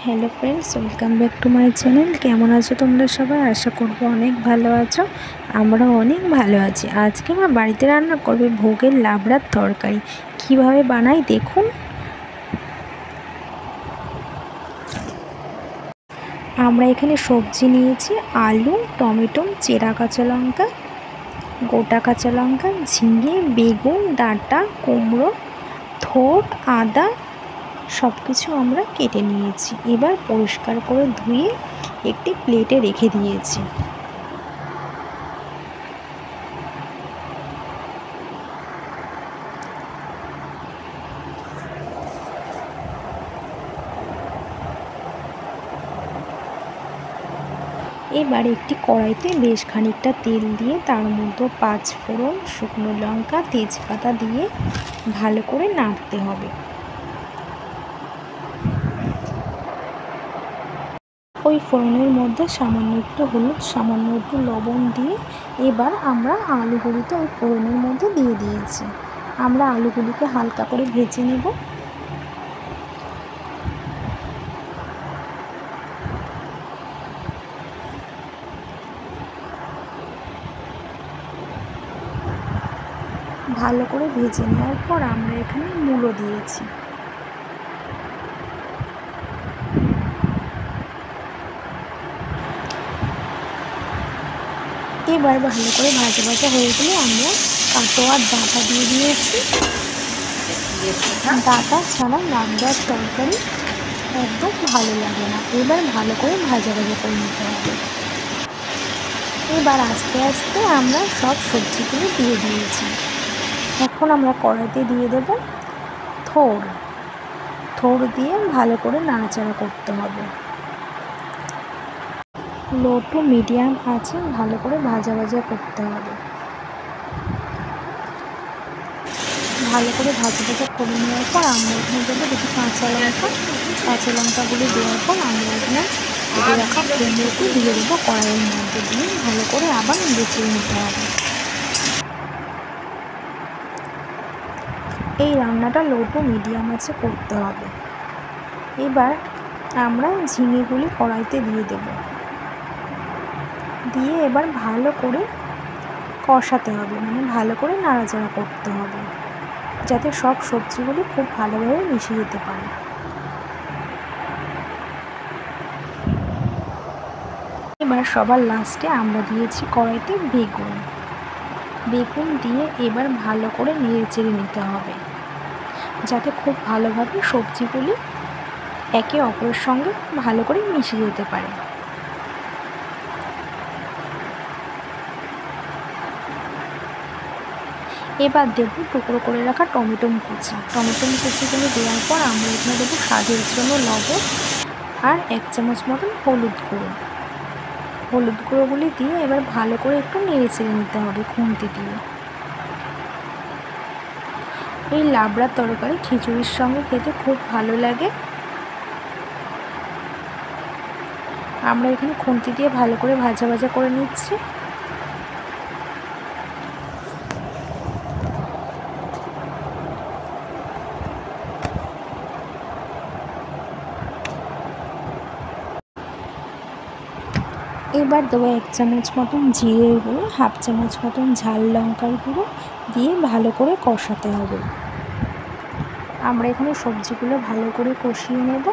Hello friends, welcome back to my channel. কেমন আছো তোমরা সবাই? আশা করবো অনেক ভালো আছো। আমরাও অনেক ভালো আছি। আজকে আমার বাড়িতে রান্না করবে ভোগের লাবড়ার তরকারি। কিভাবে বানাই দেখুন। আমরা এখানে সবজি নিয়েছি আলু, টমেটো, চেরা কাঁচা লঙ্কা, গোটা কাঁচা লঙ্কা, ঝিঙে, বেগুন, ডাঁটা, কুমড়ো, থোড়, আদা সব কিছু আমরা কেটে নিয়েছি। এবার পরিষ্কার করে ধুয়ে একটি প্লেটে রেখে দিয়েছি। এবার একটি কড়াইতে বেশ খানিকটা তেল দিয়ে তার মধ্যে 5 ফোড়ন, শুকনো লঙ্কা, তেজপাতা দিয়ে ভালো করে নাড়তে হবে। ওই ফোড়নের মধ্যে সামান্য একটু হলুদ, সামান্য একটু লবণ দিয়ে এবার আমরা আলুগুলিতে ওই ফোড়নের মধ্যে দিয়ে দিয়েছি। আমরা আলুগুলিকে হালকা করে ভেজে নেব। ভালো করে ভেজে নেওয়ার পর আমরা এখানে মূলো দিয়েছি। এবার ভালো করে ভাজা ভাজা হয়ে গেলে আমরা কাটোয়ার ডাঁটা দিয়ে দিয়েছি। ডাঁটা ছাড়া লাবড়ার তরকারি একদম ভালো লাগে না। এবার ভালো করে ভাজা ভাজা করে নিতে হবে। এবার আস্তে আস্তে আমরা সব সবজিগুলো দিয়ে দিয়েছি। এখন আমরা কড়াইতে দিয়ে দেব থোড় দিয়ে ভালো করে নাড়াচাড়া করতে হবে। লো টু মিডিয়াম আঁচে ভালো করে ভাজা ভাজা করতে হবে। ভালো করে ভাজা ভাজা করে নেওয়ার পর আমরা এখানে দেবো কিছু কাঁচা লঙ্কাগুলি দেওয়ার পর আমরা এখানে ভেজে রাখা কুমড়োটি দিয়ে দেবো কড়াইয়ের মধ্যে দিয়ে ভালো করে আবার নেড়ে নিতে হবে। এই রান্নাটা লো টু মিডিয়াম আঁচে করতে হবে। এবার আমরা ঝিঙেগুলি কড়াইতে দিয়ে দেব, দিয়ে এবার ভালো করে কষাতে হবে, মানে ভালো করে নাড়াচাড়া করতে হবে যাতে সব সবজিগুলি খুব ভালোভাবে মিশে যেতে পারে। এবার সবার লাস্টে আমরা দিয়েছি কড়াইতে বেগুন দিয়ে এবার ভালো করে নেড়ে চেড়ে নিতে হবে যাতে খুব ভালোভাবে সবজিগুলি একে অপরের সঙ্গে ভালো করে মিশে যেতে পারে। এবার দেবো টুকরো করে রাখা টমেটো কুচিগুলো দেওয়ার পর আমরা এখানে দেবো স্বাদের জন্য লবণ আর 1 চামচ মতন হলুদ গুঁড়োগুলি দিয়ে এবার ভালো করে একটু নেড়ে চেড়ে নিতে হবে খুন্তি দিয়ে। এই লাবড়ার তরকারি খিচুড়ির সঙ্গে খেতে খুব ভালো লাগে। আমরা এখানে খুন্তি দিয়ে ভালো করে ভাজা ভাজা করে নিচ্ছি। এবার দেবো 1 চামচ মতন জিরের গুঁড়ো, 1/2 চামচ মতন ঝাল লঙ্কার গুঁড়ো দিয়ে ভালো করে কষাতে হবে। আমরা এখানে সবজিগুলো ভালো করে কষিয়ে নেব।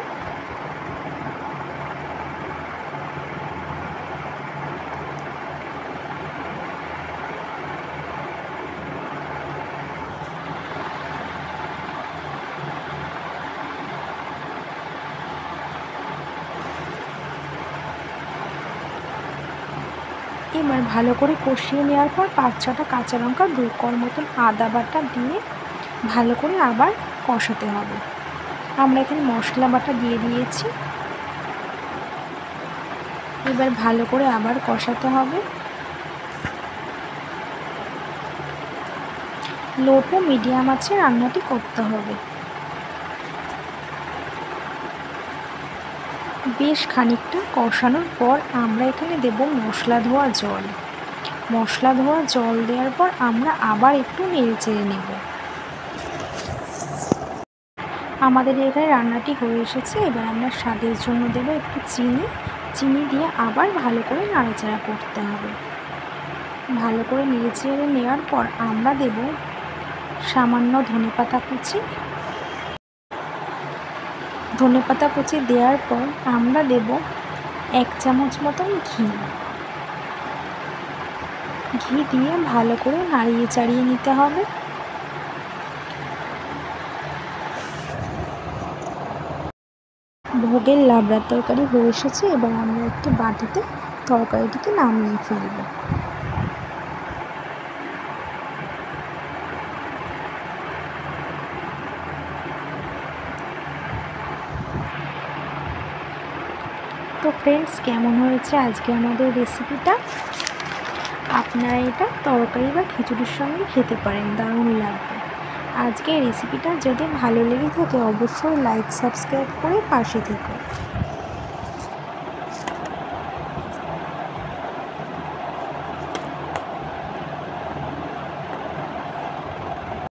এবার ভালো করে কষিয়ে নেওয়ার পর 5-6টা কাঁচা লঙ্কা, 2 কোয়া মতন আদা বাটা দিয়ে ভালো করে আবার কষাতে হবে। আমরা এখানে মশলা বাটা দিয়ে দিয়েছি। এবার ভালো করে আবার কষাতে হবে। লো টু মিডিয়াম আঁচে রান্নাটি করতে হবে। বেশ খানিকটা কষানোর পর আমরা এখানে দেব মশলা ধোয়া জল দেওয়ার পর আমরা আবার একটু নেড়ে চেড়ে নেব। আমাদের এখানে রান্নাটি হয়ে এসেছে। এবার আমরা স্বাদের জন্য দেবো একটু চিনি দিয়ে আবার ভালো করে নাড়াচাড়া করতে হবে। ভালো করে নেড়ে নেওয়ার পর আমরা দেব সামান্য ধনেপাতা কুচি দেওয়ার পর আমরা দেব 1 চামচ মতন ঘি দিয়ে ভালো করে নাড়িয়ে চাড়িয়ে নিতে হবে। ভোগের লাবড়ার তরকারি হয়ে এসেছে। এবার আমরা একটি বাটিতে তরকারিটিকে নামিয়ে ফেলব। তো ফ্রেন্ডস, কেমন হয়েছে আজকে আমাদের রেসিপিটা? আপনারা এটা তরকারি বা খিচুড়ির সঙ্গে খেতে পারেন, দারুণ লাগবে। আজকে রেসিপিটা যদি ভালো লেগে থাকে অবশ্যই লাইক সাবস্ক্রাইব করে পাশে থেকো।